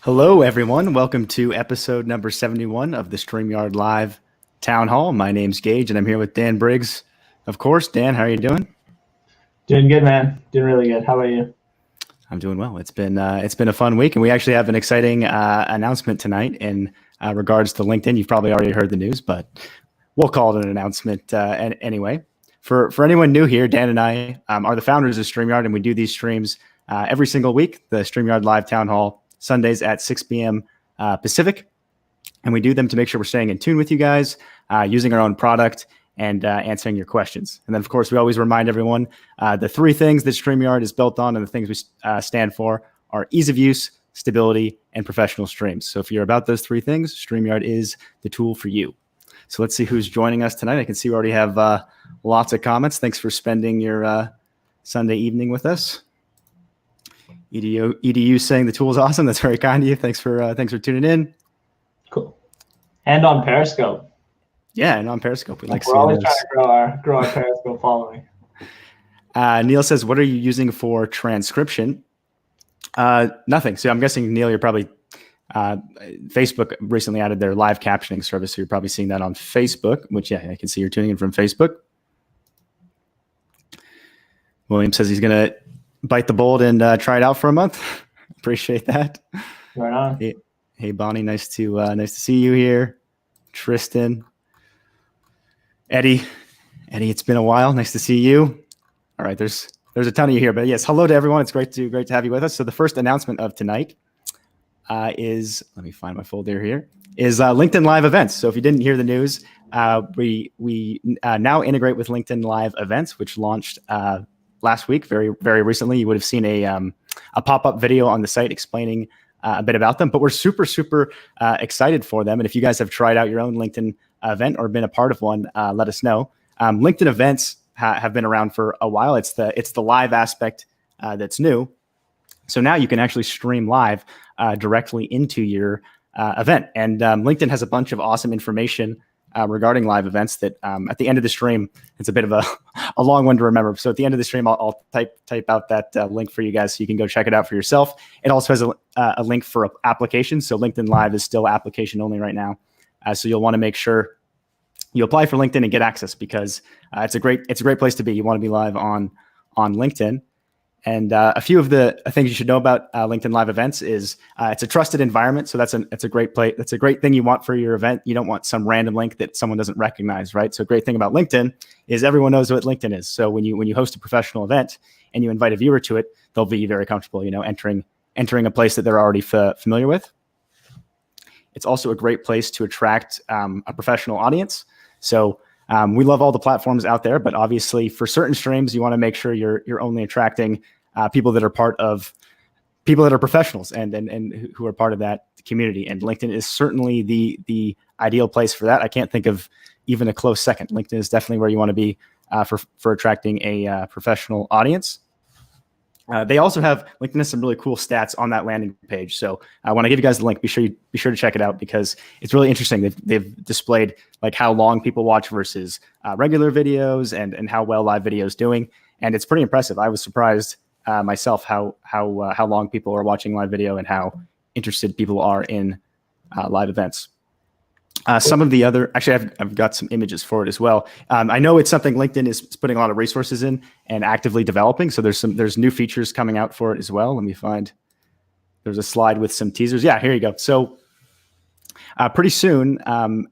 Hello, everyone. Welcome to episode number 71 of the StreamYard Live Town Hall. My name's Gage, and I'm here with Dan Briggs. Of course, Dan, how are you doing? Doing good, man. Doing really good. How about you? I'm doing well. It's been a fun week, and we actually have an exciting announcement tonight in regards to LinkedIn. You've probably already heard the news, but we'll call it an announcement anyway. For anyone new here, Dan and I are the founders of StreamYard, and we do these streams every single week. The StreamYard Live Town Hall Sundays at 6 p.m. Pacific, and we do them to make sure we're staying in tune with you guys, using our own product, and answering your questions. And then, of course, we always remind everyone the three things that StreamYard is built on and the things we stand for are ease of use, stability, and professional streams. So if you're about those three things, StreamYard is the tool for you. So let's see who's joining us tonight. I can see we already have lots of comments. Thanks for spending your Sunday evening with us. EDU saying the tool is awesome. That's very kind of you. Thanks for tuning in. Cool. And on Periscope. Yeah, and on Periscope. We're always trying to grow our Periscope following. Neil says, what are you using for transcription? Nothing. So I'm guessing, Neil, you're probably Facebook recently added their live captioning service. So you're probably seeing that on Facebook, which, yeah, I can see you're tuning in from Facebook. William says he's going to bite the bullet and try it out for a month. Appreciate that. Right on. Hey, Bonnie, nice to see you here. Tristan, Eddie, it's been a while. Nice to see you. All right, there's a ton of you here, but yes, hello to everyone. It's great to have you with us. So the first announcement of tonight is, let me find my folder here, is LinkedIn Live events. So if you didn't hear the news, we now integrate with LinkedIn Live events, which launched last week, very, very recently. You would have seen a pop-up video on the site explaining a bit about them, but we're super, super excited for them. And if you guys have tried out your own LinkedIn event or been a part of one, let us know. LinkedIn events have been around for a while. It's the live aspect that's new. So now you can actually stream live directly into your event. And LinkedIn has a bunch of awesome information regarding live events that at the end of the stream, it's a bit of a long one to remember. So at the end of the stream, I'll type out that link for you guys so you can go check it out for yourself. It also has a link for applications. So LinkedIn Live is still application only right now. So you'll want to make sure you apply for LinkedIn and get access because it's a great place to be. You want to be live on LinkedIn. And a few of the things you should know about LinkedIn Live events is it's a trusted environment. So it's a great place. That's a great thing you want for your event. You don't want some random link that someone doesn't recognize, right? So a great thing about LinkedIn is everyone knows what LinkedIn is. So when you host a professional event and you invite a viewer to it, they'll be very comfortable, entering a place that they're already familiar with. It's also a great place to attract a professional audience. So we love all the platforms out there, but obviously for certain streams, you want to make sure you're only attracting people that are professionals and who are part of that community. And LinkedIn is certainly the ideal place for that. I can't think of even a close second. LinkedIn is definitely where you want to be for attracting a professional audience. They also have LinkedIn has some really cool stats on that landing page. So when I give you guys the link, be sure to check it out because it's really interesting. They've displayed like how long people watch versus regular videos and how well live video is doing, and it's pretty impressive. I was surprised myself how long people are watching live video and how interested people are in live events. Some of the other, actually, I've got some images for it as well. I know it's something LinkedIn is putting a lot of resources in and actively developing. So there's new features coming out for it as well. Let me find. There's a slide with some teasers. Yeah, here you go. So pretty soon,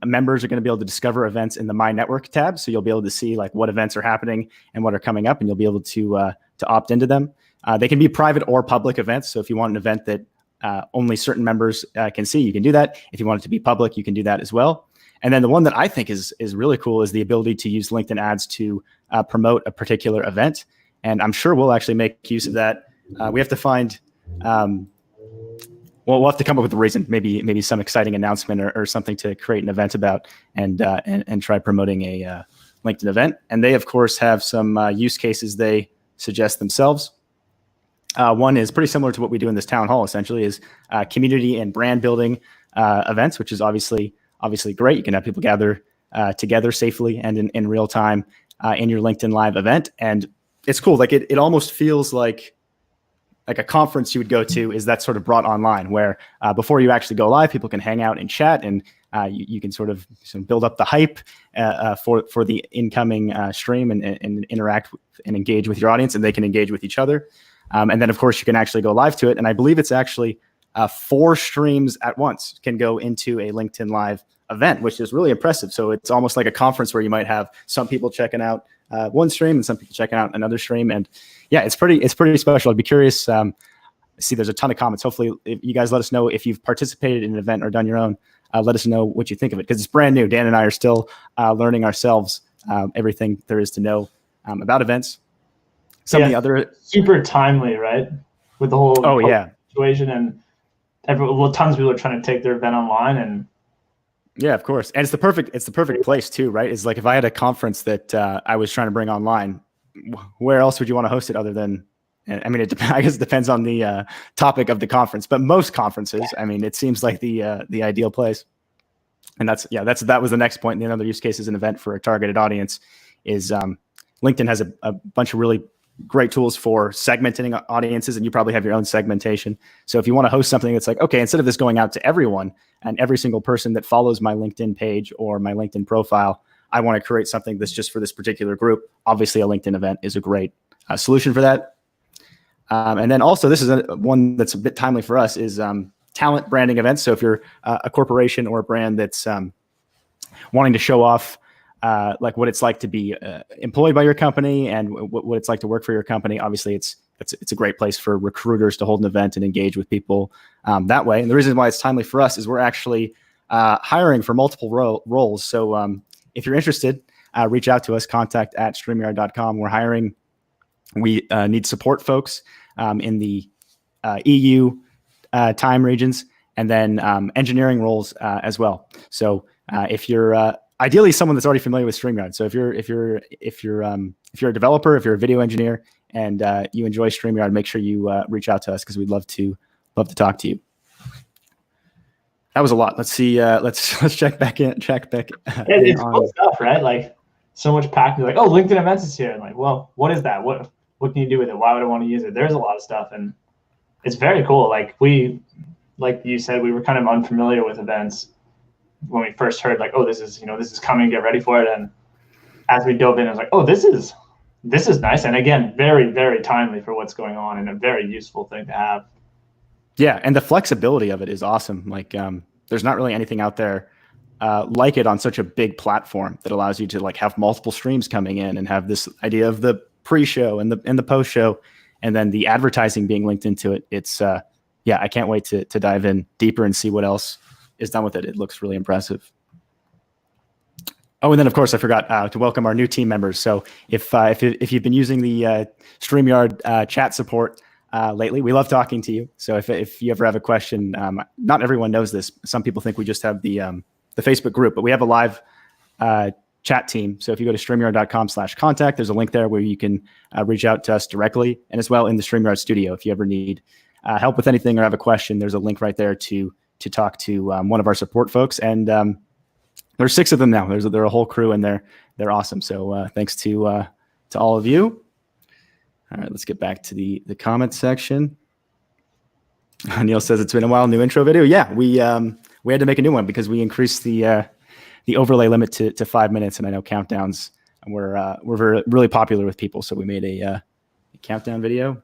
members are going to be able to discover events in the My Network tab. So you'll be able to see like what events are happening and what are coming up, and you'll be able to opt into them. They can be private or public events. So if you want an event that only certain members can see, you can do that. If you want it to be public, you can do that as well. And then the one that I think is really cool is the ability to use LinkedIn ads to promote a particular event. And I'm sure we'll actually make use of that. We have to find, we'll have to come up with a reason, maybe some exciting announcement or something to create an event about and try promoting a LinkedIn event. And they, of course, have some use cases they suggest themselves. One is pretty similar to what we do in this town hall, essentially, is community and brand building events, which is obviously great. You can have people gather together safely and in real time in your LinkedIn Live event. And it's cool. Like it almost feels like like a conference you would go to is that's sort of brought online, where before you actually go live, people can hang out and chat, and you can sort of build up the hype for the incoming stream and interact and engage with your audience, and they can engage with each other. And then, of course, you can actually go live to it. And I believe it's actually 4 streams at once can go into a LinkedIn Live event, which is really impressive. So it's almost like a conference where you might have some people checking out one stream and some people checking out another stream. And yeah, it's pretty special. I'd be curious. See, there's a ton of comments. Hopefully, if you guys let us know if you've participated in an event or done your own. Let us know what you think of it, because it's brand new. Dan and I are still learning ourselves everything there is to know about events. Some of the other super timely, right? With the whole situation, and tons of people are trying to take their event online, and yeah, of course. And it's the perfect place too, right? It's like if I had a conference that I was trying to bring online, where else would you want to host it other than? I mean, I guess it depends on the topic of the conference, but most conferences, I mean, it seems like the ideal place. And that was the next point. And another use case is an event for a targeted audience. Is LinkedIn has a bunch of really great tools for segmenting audiences, and you probably have your own segmentation. So if you want to host something that's like, okay, instead of this going out to everyone and every single person that follows my LinkedIn page or my LinkedIn profile, I want to create something that's just for this particular group. Obviously, a LinkedIn event is a great solution for that. And then also, this is one that's a bit timely for us, is talent branding events. So if you're a corporation or a brand that's wanting to show off like what it's like to be employed by your company and what it's like to work for your company, obviously it's a great place for recruiters to hold an event and engage with people that way. And the reason why it's timely for us is we're actually hiring for multiple roles. So if you're interested, reach out to us, contact@streamyard.com. We're hiring. We need support folks in the EU time regions, and then engineering roles as well. So if you're ideally someone that's already familiar with StreamYard. So if you're a developer, if you're a video engineer, and you enjoy StreamYard, make sure you reach out to us, because we'd love to talk to you. That was a lot. Let's see. Let's check back in. It's cool stuff, right? Like so much packed. Like, oh, LinkedIn Events is here. And like, well, what is that? What can you do with it? Why would I want to use it? There's a lot of stuff, and it's very cool. Like you said, we were kind of unfamiliar with events when we first heard, like, oh, this is coming, get ready for it. And as we dove in, I was like, oh, this is nice. And again, very, very timely for what's going on, and a very useful thing to have. Yeah. And the flexibility of it is awesome. Like there's not really anything out there like it on such a big platform that allows you to like have multiple streams coming in and have this idea of the pre-show and the post-show, and then the advertising being linked into it. It's I can't wait to dive in deeper and see what else is done with it. It looks really impressive. Oh, and then of course I forgot to welcome our new team members. So if you've been using the StreamYard chat support lately, we love talking to you. So if you ever have a question, not everyone knows this. Some people think we just have the Facebook group, but we have a live chat team. So if you go to StreamYard.com/contact, there's a link there where you can reach out to us directly, and as well in the StreamYard studio. If you ever need help with anything or have a question, there's a link right there to talk to one of our support folks. And there's 6 of them now. They're a whole crew, and they're awesome. So thanks to all of you. All right, let's get back to the comment section. Neil says it's been a while. New intro video. Yeah, we had to make a new one because we increased the overlay limit to 5 minutes, and I know countdowns were really popular with people, so we made a countdown video.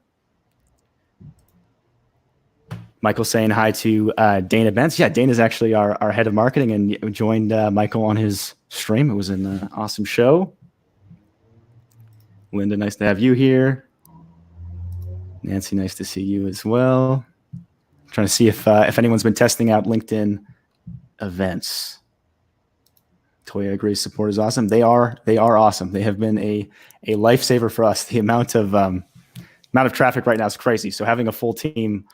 Michael saying hi to Dana Bentz. Yeah, Dana's actually our head of marketing, and joined Michael on his stream. It was an awesome show. Linda, nice to have you here. Nancy, nice to see you as well. I'm trying to see if anyone's been testing out LinkedIn events. Toya agrees support is awesome. They are awesome. They have been a lifesaver for us. The amount of traffic right now is crazy. So having a full team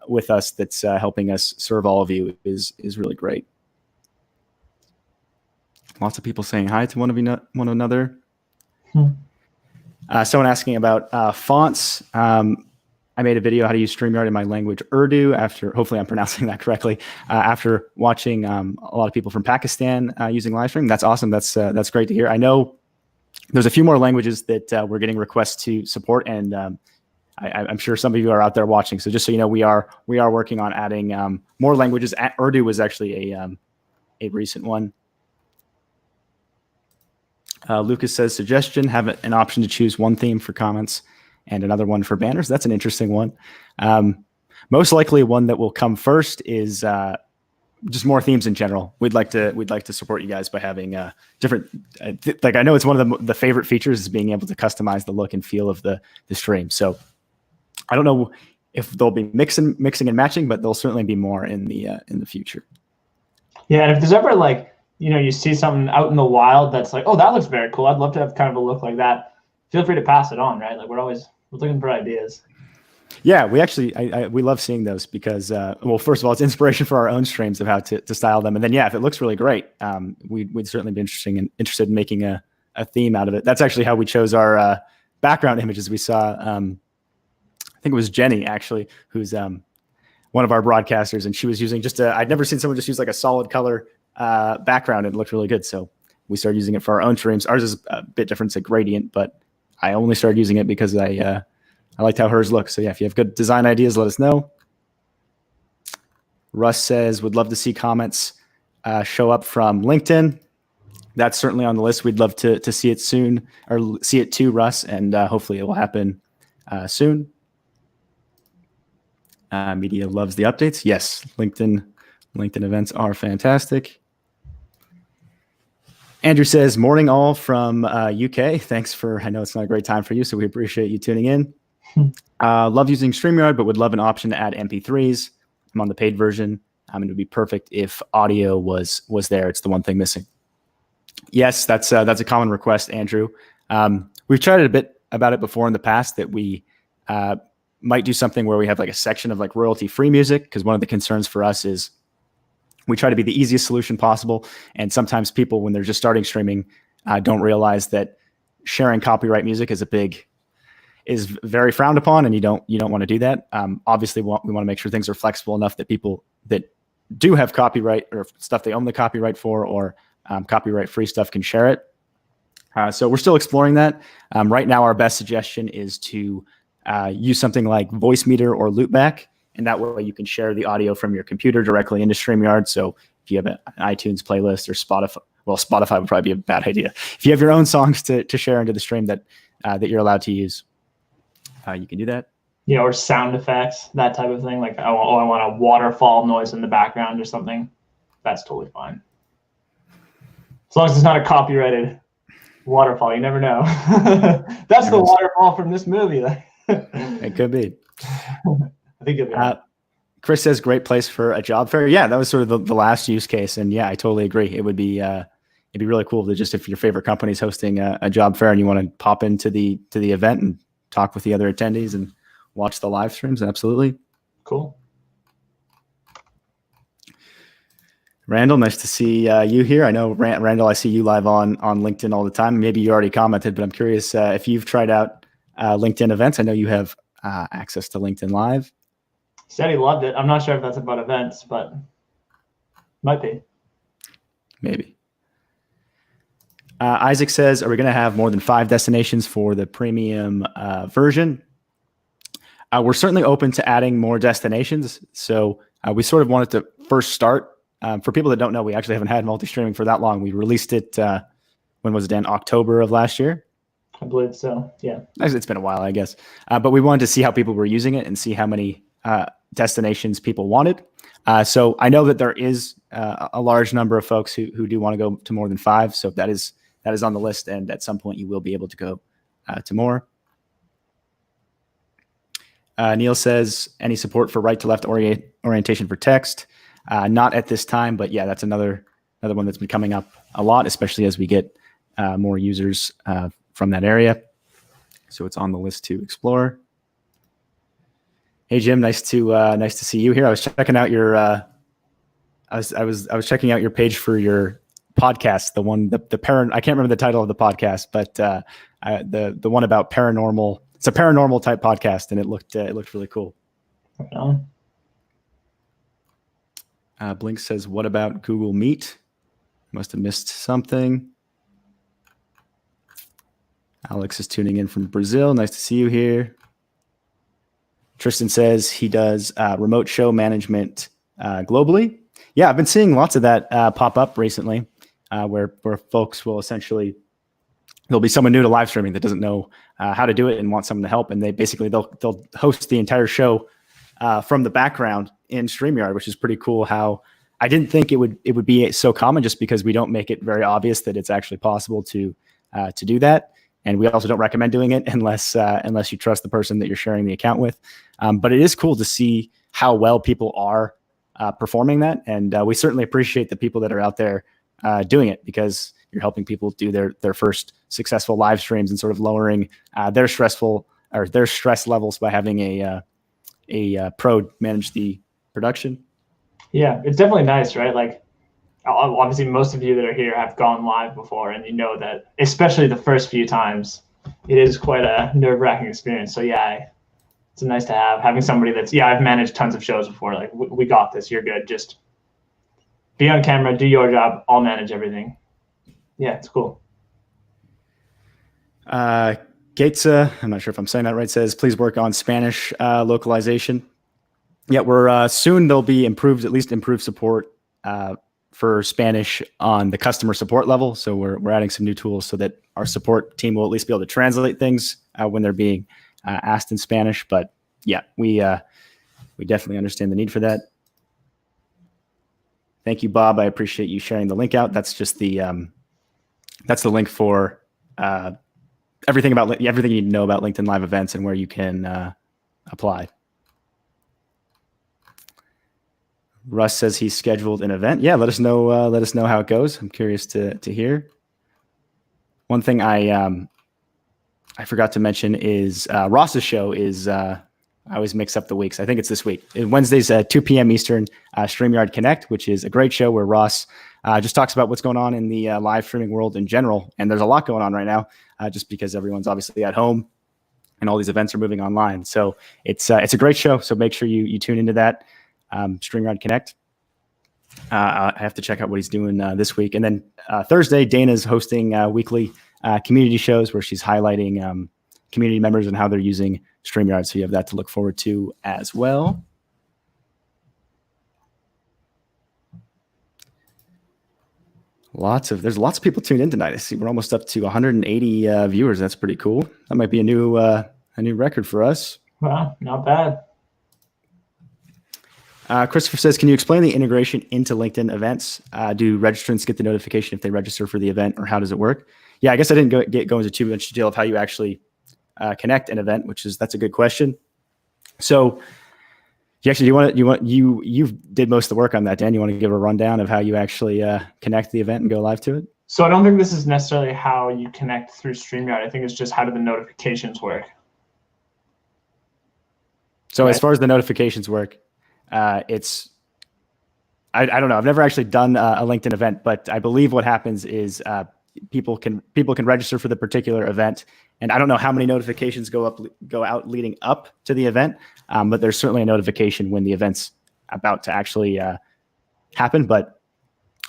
with us that's helping us serve all of you is really great. Lots of people saying hi to one another. Someone asking about fonts. I made a video how to use StreamYard in my language Urdu after, hopefully I'm pronouncing that correctly, after watching a lot of people from Pakistan using Livestream. That's awesome. That's great to hear. I know there's a few more languages that we're getting requests to support, and I'm sure some of you are out there watching. So just so you know, we are working on adding more languages. Urdu was actually a recent one. Lucas says, suggestion, have an option to choose one theme for comments and another one for banners. That's an interesting one. Most likely one that will come first is just more themes in general. We'd like to support you guys by having different, like I know it's one of the favorite features is being able to customize the look and feel of the stream. So I don't know if they'll be mixing and matching, but there'll certainly be more in the future. Yeah, and if there's ever like, you see something out in the wild that's like, oh, that looks very cool. I'd love to have kind of a look like that. Feel free to pass it on, right? Like we're looking for ideas. Yeah, we actually we love seeing those because well, first of all, it's inspiration for our own streams of how to style them, and then if it looks really great, we'd certainly be interested in making a theme out of it. That's actually how we chose our background images. We saw I think it was Jenny actually, who's one of our broadcasters, and she was using I'd never seen someone just use like a solid color background and it looked really good. So we started using it for our own streams. Ours is a bit different. It's a gradient, but I only started using it because I liked how hers looks. So if you have good design ideas, let us know. Russ says, would love to see comments show up from LinkedIn. That's certainly on the list. We'd love to see it soon, or see it too, Russ, and hopefully it will happen soon. Media loves the updates. Yes, LinkedIn events are fantastic. Andrew says, morning all from UK. Thanks I know it's not a great time for you, so we appreciate you tuning in. Love using StreamYard, but would love an option to add MP3s. I'm on the paid version. It would be perfect if audio was there. It's the one thing missing. Yes, that's a common request, Andrew. We've tried a bit about it before in the past that we might do something where we have like a section of like royalty-free music, because one of the concerns for us is we try to be the easiest solution possible. And sometimes people, when they're just starting streaming, don't realize that sharing copyright music is very frowned upon, and you don't want to do that. Obviously, we want to make sure things are flexible enough that people that do have copyright or stuff they own the copyright for, or copyright-free stuff, can share it. So we're still exploring that. Right now, our best suggestion is to use something like Voicemeeter or Loopback, and that way you can share the audio from your computer directly into StreamYard. So if you have an iTunes playlist or Spotify would probably be a bad idea. If you have your own songs to share into the stream that you're allowed to use, you can do that. Yeah, or sound effects, that type of thing. Like, I want a waterfall noise in the background or something. That's totally fine. As long as it's not a copyrighted waterfall, you never know. That's the waterfall from this movie. It could be. I think it'll be. Chris says, great place for a job fair. Yeah, that was sort of the last use case. And yeah, I totally agree. It would be it'd be really cool to just, if your favorite company is hosting a job fair and you want to pop into the event and talk with the other attendees and watch the live streams. Absolutely. Cool. Randall, nice to see you here. I know, Randall, I see you live on LinkedIn all the time. Maybe you already commented, but I'm curious if you've tried out LinkedIn events. I know you have access to LinkedIn Live. Said he loved it. I'm not sure if that's about events, but might be. Maybe. Isaac says, are we going to have more than 5 destinations for the premium version? We're certainly open to adding more destinations. So we sort of wanted to first start. For people that don't know, we actually haven't had multi-streaming for that long. We released it, when was it, Dan? October of last year? I believe so, yeah. It's been a while, I guess. But we wanted to see how people were using it and see how many destinations people wanted. So I know that there is a large number of folks who do want to go to more than 5. So that is on the list, and at some point you will be able to go to more. Neil says, any support for right to left orientation for text? Not at this time, but yeah, that's another one that's been coming up a lot, especially as we get more users from that area. So it's on the list to explore. Hey Jim, nice to see you here. I was checking out your I was checking out your page for your podcast, I can't remember the title of the podcast, but the one about paranormal. It's a paranormal type podcast, and it looked really cool. Blink says, what about Google Meet? Must have missed something. Alex is tuning in from Brazil. Nice to see you here. Tristan says he does remote show management globally. Yeah, I've been seeing lots of that pop up recently, where folks will essentially, there'll be someone new to live streaming that doesn't know how to do it and want someone to help, and they'll host the entire show from the background in StreamYard, which is pretty cool. How I didn't think it would be so common, just because we don't make it very obvious that it's actually possible to do that. And we also don't recommend doing it unless you trust the person that you're sharing the account with. But it is cool to see how well people are performing that. And we certainly appreciate the people that are out there doing it, because you're helping people do their first successful live streams and sort of lowering their stress levels by having a pro manage the production. Yeah, it's definitely nice, right? Like, obviously most of you that are here have gone live before, and you know that, especially the first few times, it is quite a nerve-wracking experience. So yeah, it's nice to have having somebody that's, I've managed tons of shows before. Like, we got this, you're good. Just be on camera, do your job, I'll manage everything. Yeah, it's cool. Gatesa, I'm not sure if I'm saying that right, says, please work on Spanish localization. Yeah, we're soon there'll be at least improved support for Spanish on the customer support level. So we're adding some new tools so that our support team will at least be able to translate things when they're being asked in Spanish. But yeah, we definitely understand the need for that. Thank you, Bob. I appreciate you sharing the link out. That's just the link for everything you need to know about LinkedIn Live events and where you can apply. Russ says he's scheduled an event. Yeah, let us know how it goes. I'm curious to hear. One thing I forgot to mention is Ross's show is I always mix up the weeks. I think it's this week. Wednesdays at 2 p.m. Eastern, StreamYard Connect, which is a great show where Ross just talks about what's going on in the live streaming world in general. And there's a lot going on right now, just because everyone's obviously at home and all these events are moving online. So it's a great show. So make sure you tune into that. StreamYard Connect. I have to check out what he's doing this week. And then Thursday, Dana's hosting weekly community shows where she's highlighting community members and how they're using StreamYard. So you have that to look forward to as well. There's lots of people tuned in tonight. I see we're almost up to 180 viewers. That's pretty cool. That might be a new record for us. Wow, not bad. Christopher says, can you explain the integration into LinkedIn events? Do registrants get the notification if they register for the event, or how does it work? Yeah, I guess I didn't go into too much detail of how you actually connect an event, that's a good question. So you did most of the work on that, Dan. You want to give a rundown of how you actually connect the event and go live to it? So I don't think this is necessarily how you connect through StreamYard. I think it's just how do the notifications work. So right. As far as the notifications work, I don't know. I've never actually done a LinkedIn event, but I believe what happens is people can register for the particular event, and I don't know how many notifications go out leading up to the event, but there's certainly a notification when the event's about to actually happen. But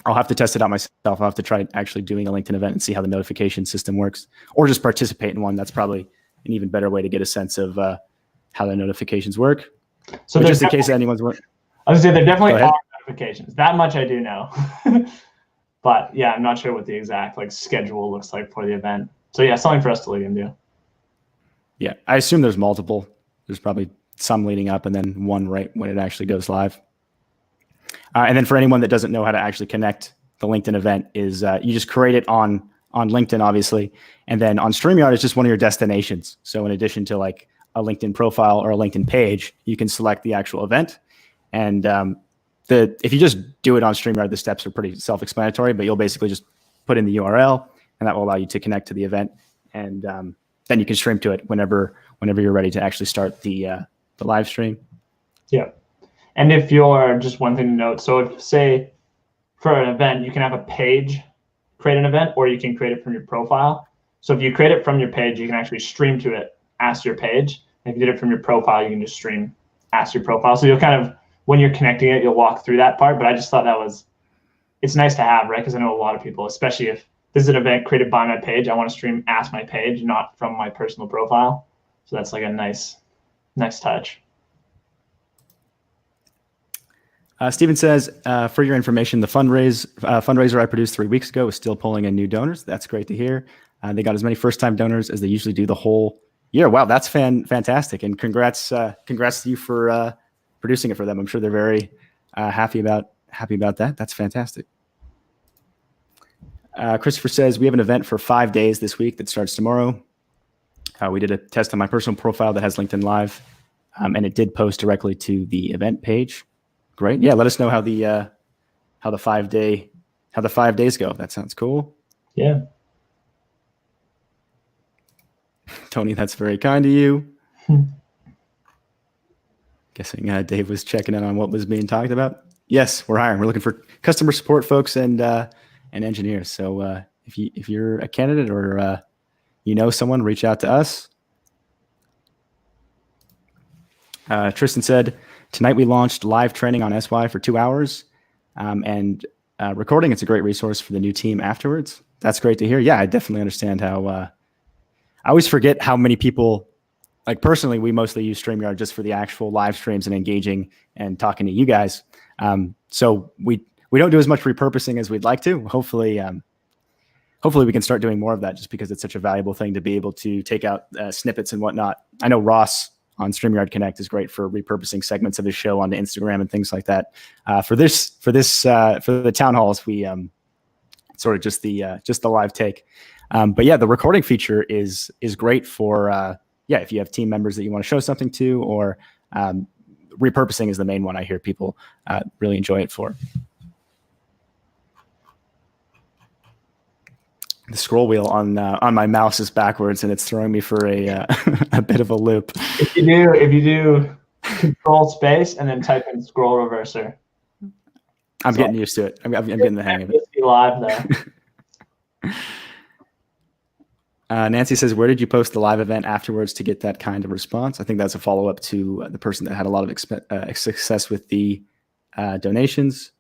I'll have to test it out myself. I'll have to try actually doing a LinkedIn event and see how the notification system works, or just participate in one. That's probably an even better way to get a sense of how the notifications work. So just in case anyone's working. I was going to say there definitely are notifications. That much I do know. But yeah, I'm not sure what the exact schedule looks like for the event. So yeah, something for us to look into. Yeah, I assume there's multiple. There's probably some leading up and then one right when it actually goes live. And then for anyone that doesn't know how to actually connect the LinkedIn event is you just create it on LinkedIn, obviously. And then on StreamYard, it's just one of your destinations. So in addition to a LinkedIn profile or a LinkedIn page, you can select the actual event. And if you just do it on StreamYard, the steps are pretty self-explanatory, but you'll basically just put in the URL, and that will allow you to connect to the event. And then you can stream to it whenever you're ready to actually start the live stream. Yeah. And if you're, just one thing to note, so if, say, for an event, you can have a page create an event, or you can create it from your profile. So if you create it from your page, you can actually stream to it as your page. And if you did it from your profile, you can just stream as your profile. So you'll kind of, when you're connecting it, you'll walk through that part. But I just thought it's nice to have, right? Because I know a lot of people, especially if this is an event created by my page, I want to stream as my page, not from my personal profile. So that's a nice touch. Steven says, for your information, the fundraiser I produced 3 weeks ago is still pulling in new donors. That's great to hear. They got as many first-time donors as they usually do the whole year. Wow, that's fantastic. And congrats to you for producing it for them. I'm sure they're very happy about that. That's fantastic. Christopher says, we have an event for 5 days this week that starts tomorrow. We did a test on my personal profile that has LinkedIn Live, and it did post directly to the event page. Great. Yeah, let us know how the 5 days go. That sounds cool. Yeah. Tony, that's very kind of you. Guessing Dave was checking in on what was being talked about. Yes, we're hiring. We're looking for customer support folks and engineers. So if you're a candidate or you know someone, reach out to us. Tristan said, tonight we launched live training on SY for 2 hours and recording. It's a great resource for the new team afterwards. That's great to hear. Yeah, I definitely understand how I always forget how many people, like personally, we mostly use StreamYard just for the actual live streams and engaging and talking to you guys. So we don't do as much repurposing as we'd like to. Hopefully we can start doing more of that just because it's such a valuable thing to be able to take out snippets and whatnot. I know Ross on StreamYard Connect is great for repurposing segments of his show onto Instagram and things like that. For the town halls, we sort of just the live take. But yeah, the recording feature is great for if you have team members that you want to show something to, or repurposing is the main one I hear people really enjoy it for. The scroll wheel on my mouse is backwards, and it's throwing me for a bit of a loop. If you do control space and then type in scroll reverser. I'm getting used to it. I'm getting the hang of it. Live though. Nancy says, where did you post the live event afterwards to get that kind of response? I think that's a follow-up to the person that had a lot of success with the donations.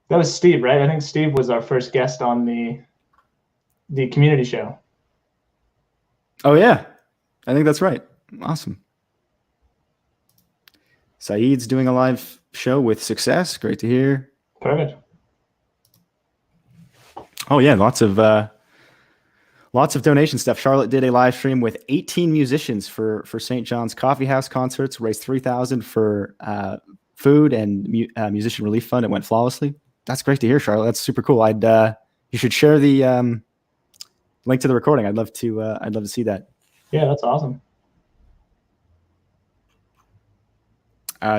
That was Steve, right? I think Steve was our first guest on the community show. Oh, yeah. I think that's right. Awesome. Saeed's doing a live show with success. Great to hear. Perfect. Oh, yeah. Lots of donation stuff. Charlotte did a live stream with 18 musicians for St. John's Coffee House concerts, raised $3,000 for food and musician relief fund. It went flawlessly. That's great to hear, Charlotte. That's super cool. You should share the link to the recording. I'd love to see that. Yeah, that's awesome.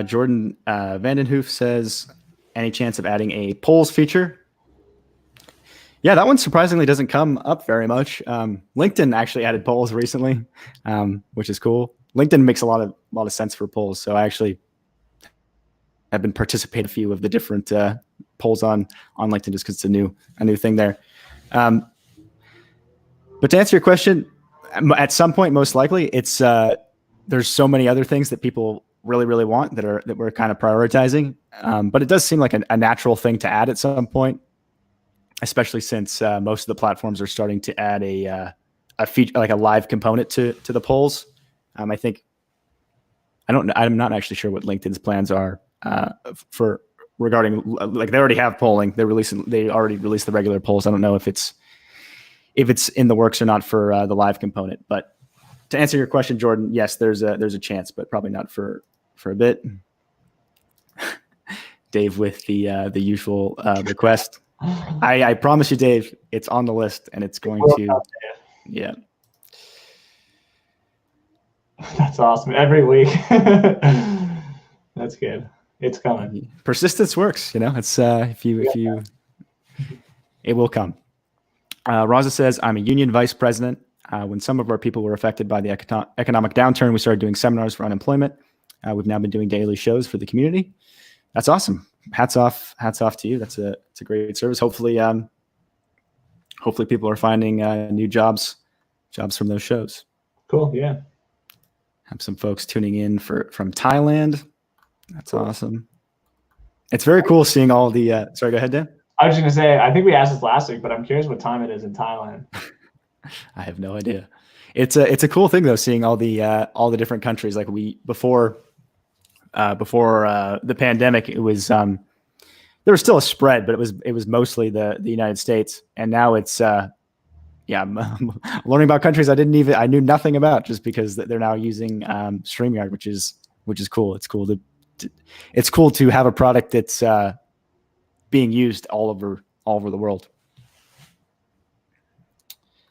Jordan Vandenhoof says, any chance of adding a polls feature? Yeah, that one surprisingly doesn't come up very much. LinkedIn actually added polls recently, which is cool. LinkedIn makes a lot of sense for polls. So I actually have been participating in a few of the different polls on LinkedIn just because it's a new thing there. But to answer your question, at some point, most likely, it's there's so many other things that people really, really want that we're kind of prioritizing. But it does seem like a natural thing to add at some point, especially since most of the platforms are starting to add a feature, like a live component to the polls. I'm not actually sure what LinkedIn's plans are for regarding, like, they already have polling. They already released the regular polls. I don't know if it's in the works or not for the live component. But to answer your question, Jordan, yes, there's a chance, but probably not for a bit. Dave with the usual request. I promise you, Dave, it's on the list and it's going to, yeah. That's awesome. Every week. That's good. It's coming. Persistence works, it's if you it will come. Raza says, I'm a union vice president. When some of our people were affected by the economic downturn, we started doing seminars for unemployment. We've now been doing daily shows for the community. That's awesome. Hats off to you. It's a great service. Hopefully people are finding new jobs from those shows. Cool. Yeah. Have some folks tuning in from Thailand. That's awesome. It's very cool seeing all the. Sorry, go ahead, Dan. I was just gonna say, I think we asked this last week, but I'm curious what time it is in Thailand. I have no idea. It's a cool thing though, seeing all the different countries. Like before before the pandemic, it was there was still a spread, but it was mostly the United States, and now it's I'm learning about countries I knew nothing about, just because they're now using StreamYard, which is cool. It's cool to have a product that's being used all over the world.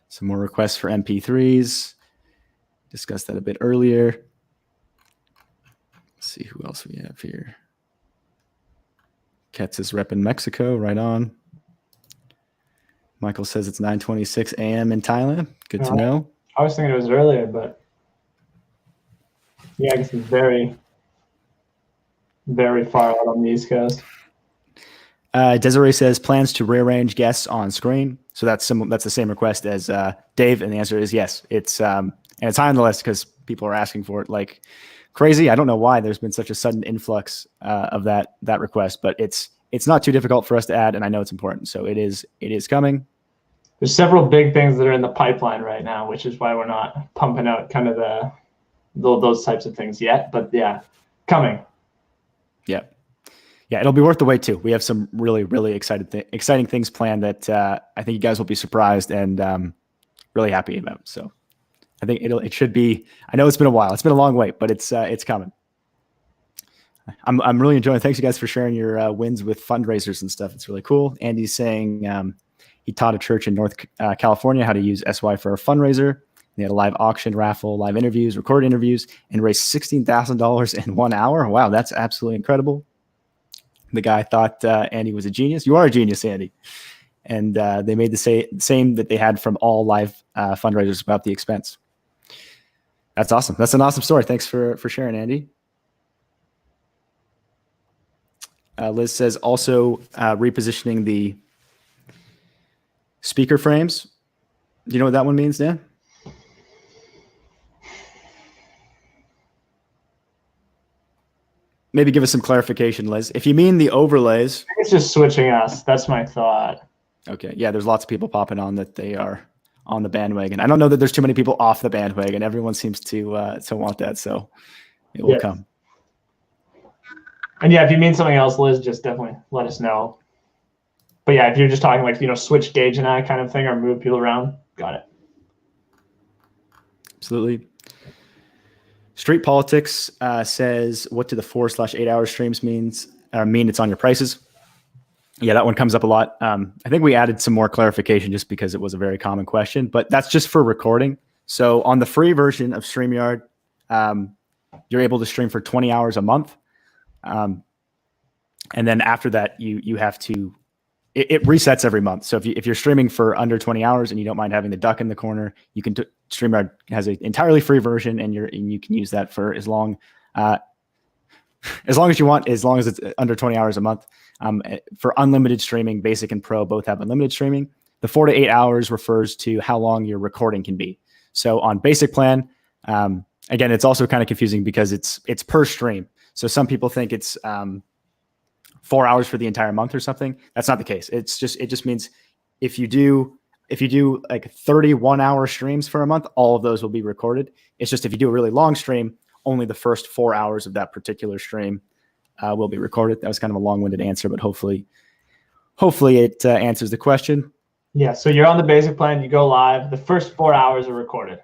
Some more requests for MP3s. Discussed that a bit earlier. Let's see who else we have here. Ketz is rep in Mexico, right on. Michael says it's 9:26 a.m. in Thailand. Good to know. I was thinking it was earlier, but yeah, I guess it's very, very far out on the East Coast. Desiree says plans to rearrange guests on screen. So that's the same request as Dave, and the answer is yes. It's and it's high on the list because people are asking for it like crazy. I don't know why there's been such a sudden influx of that request, but it's not too difficult for us to add, and I know it's important. So it is coming. There's several big things that are in the pipeline right now, which is why we're not pumping out kind of those types of things yet. But yeah, coming. Yeah, it'll be worth the wait too. We have some really, really exciting things planned that I think you guys will be surprised and really happy about. So I think it should be. I know it's been a while. It's been a long wait, but it's coming. I'm really enjoying it. Thanks you guys for sharing your wins with fundraisers and stuff. It's really cool. Andy's saying he taught a church in North California how to use SY for a fundraiser. They had a live auction, raffle, live interviews, recorded interviews, and raised $16,000 in 1 hour. Wow, that's absolutely incredible. The guy thought Andy was a genius. You are a genius, Andy. And they made the same that they had from all live fundraisers about the expense. That's awesome. That's an awesome story. Thanks for sharing, Andy. Liz says also repositioning the speaker frames. Do you know what that one means, Dan? Maybe give us some clarification, Liz. If you mean the overlays. It's just switching us. That's my thought. Okay. Yeah, there's lots of people popping on that they are on the bandwagon. I don't know that there's too many people off the bandwagon. Everyone seems to want that, so it will come. And yeah, if you mean something else, Liz, just definitely let us know. But yeah, if you're just talking like, switch Gage and I kind of thing or move people around, got it. Absolutely. Street Politics says, what do the 4/8 hour streams mean? It's on your prices. Yeah, that one comes up a lot. I think we added some more clarification just because it was a very common question, but that's just for recording. So on the free version of StreamYard, you're able to stream for 20 hours a month. And then after that, you have to, it resets every month. So if you're streaming for under 20 hours and you don't mind having the duck in the corner, you can StreamYard has an entirely free version, and you can use that for as long as you want, as long as it's under 20 hours a month. For unlimited streaming, basic and pro both have unlimited streaming. The 4 to 8 hours refers to how long your recording can be. So on basic plan, again, it's also kind of confusing because it's per stream. So some people think it's 4 hours for the entire month or something. That's not the case. It just means if you do like 31 hour streams for a month, all of those will be recorded. It's just if you do a really long stream, only the first 4 hours of that particular stream will be recorded. That was kind of a long-winded answer, but hopefully it answers the question. Yeah. So you're on the basic plan, you go live. The first 4 hours are recorded.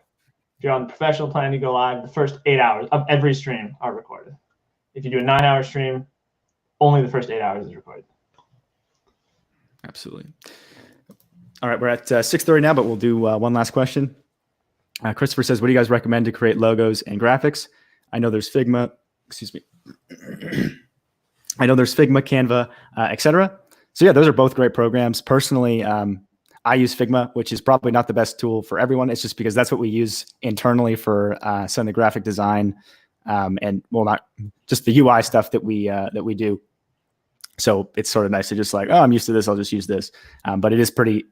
If you're on the professional plan, you go live. The first 8 hours of every stream are recorded. If you do a 9 hour stream, only the first 8 hours is recorded. Absolutely. All right, we're at 6:30 now, but we'll do one last question. Christopher says, what do you guys recommend to create logos and graphics? I know there's Figma, I know there's Figma, Canva, etc. So yeah, those are both great programs. Personally, I use Figma, which is probably not the best tool for everyone. It's just because that's what we use internally for some of the graphic design and not just the UI stuff that we do. So it's sort of nice to just like, oh, I'm used to this, I'll just use this. But it is pretty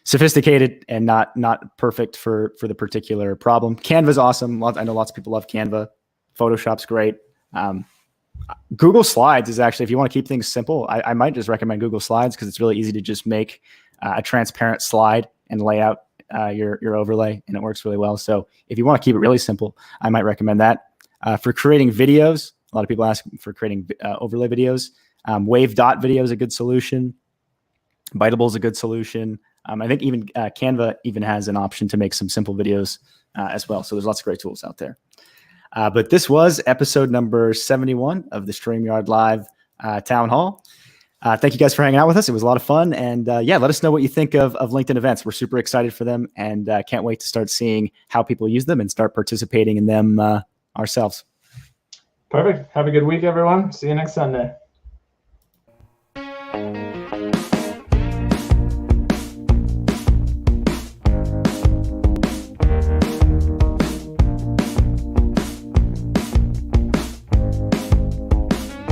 sophisticated and not perfect for the particular problem. Canva's awesome. I know lots of people love Canva. Photoshop's great. Google Slides is actually, if you want to keep things simple, I might just recommend Google Slides because it's really easy to just make a transparent slide and lay out your overlay, and it works really well. So if you want to keep it really simple, I might recommend that. For creating videos, a lot of people ask for creating overlay videos. Wave dot video is a good solution. Biteable is a good solution. I think even Canva even has an option to make some simple videos as well. So there's lots of great tools out there. But this was episode number 71 of the StreamYard Live Town Hall. Thank you guys for hanging out with us. It was a lot of fun. And yeah, let us know what you think of LinkedIn events. We're super excited for them and can't wait to start seeing how people use them and start participating in them ourselves. Perfect. Have a good week, everyone. See you next Sunday.